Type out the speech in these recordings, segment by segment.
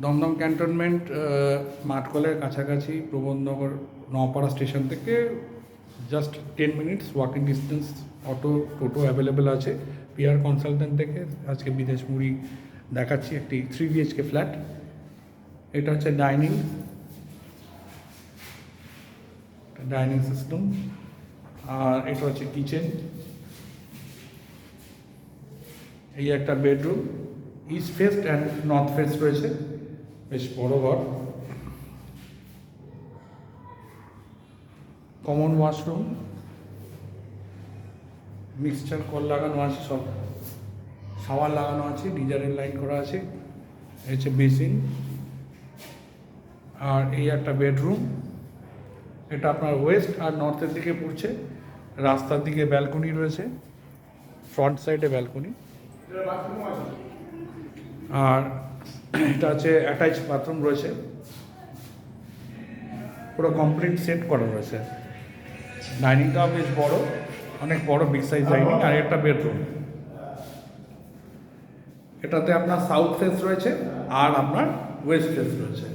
Dumdum cantonment মাঠকলের কাছাকাছি Prabandhanagar Noapara station থেকে just 10 minutes walking distance. Auto toto available আছে। পিআর কনসালটেন্ট থেকে আজকে বিদেশ মুড়ি দেখাচ্ছি একটি 3 BHK ফ্ল্যাট। এটা হচ্ছে ডাইনিং সিস্টেম, আর এটা হচ্ছে কিচেন। এই একটা bedroom, east fest and north fest রয়েছে, বেশ বড় ঘর। কমন ওয়াশরুম, মিক্সচার কল লাগানো আছে, সব শাওয়ার লাগানো আছে, গিজারের লাইন করা আছে। এই হচ্ছে বেসিন, আর এই একটা বেডরুম। এটা আপনার ওয়েস্ট আর নর্থের দিকে পড়ছে। রাস্তার দিকে ব্যালকনি রয়েছে, ফ্রন্ট সাইডে ব্যালকনি। আর এটা হচ্ছে অ্যাটাচ বাথরুম রয়েছে, পুরো কমপ্লিট সেট করা রয়েছে। ডাইনিংটাও বেশ বড়, অনেক বড় বিগ সাইজ ডাইনিং। আর একটা বেডরুম, এটাতে আপনার সাউথ ফেস রয়েছে আর আপনার ওয়েস্ট ফেস রয়েছে।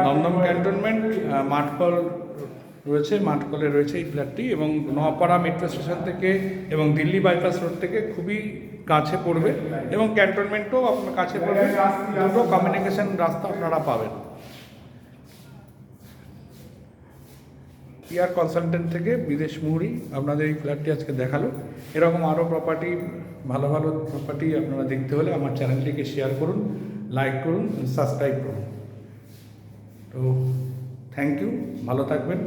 দমদম ক্যান্টনমেন্ট মাঠকল রয়েছে, মাঠকলে রয়েছে এই ফ্ল্যাটটি, এবং নওপাড়া মেট্রো স্টেশন থেকে এবং দিল্লি বাইপাস রোড থেকে খুবই কাছে পড়বে, এবং ক্যান্টনমেন্টও আপনার কাছে পড়বে। দুটো কমিউনিকেশন রাস্তা আপনারা পাবেন। পিআর কনসালটেন্ট থেকে বিদেশ মুহুরি আপনাদের এই ফ্ল্যাটটি আজকে দেখালো। এরকম আরও প্রপার্টি, ভালো ভালো প্রপার্টি আপনারা দেখতে হলে আমার চ্যানেলটিকে শেয়ার করুন, লাইক করুন, সাবস্ক্রাইব করুন। তো থ্যাংক ইউ, ভালো থাকবেন।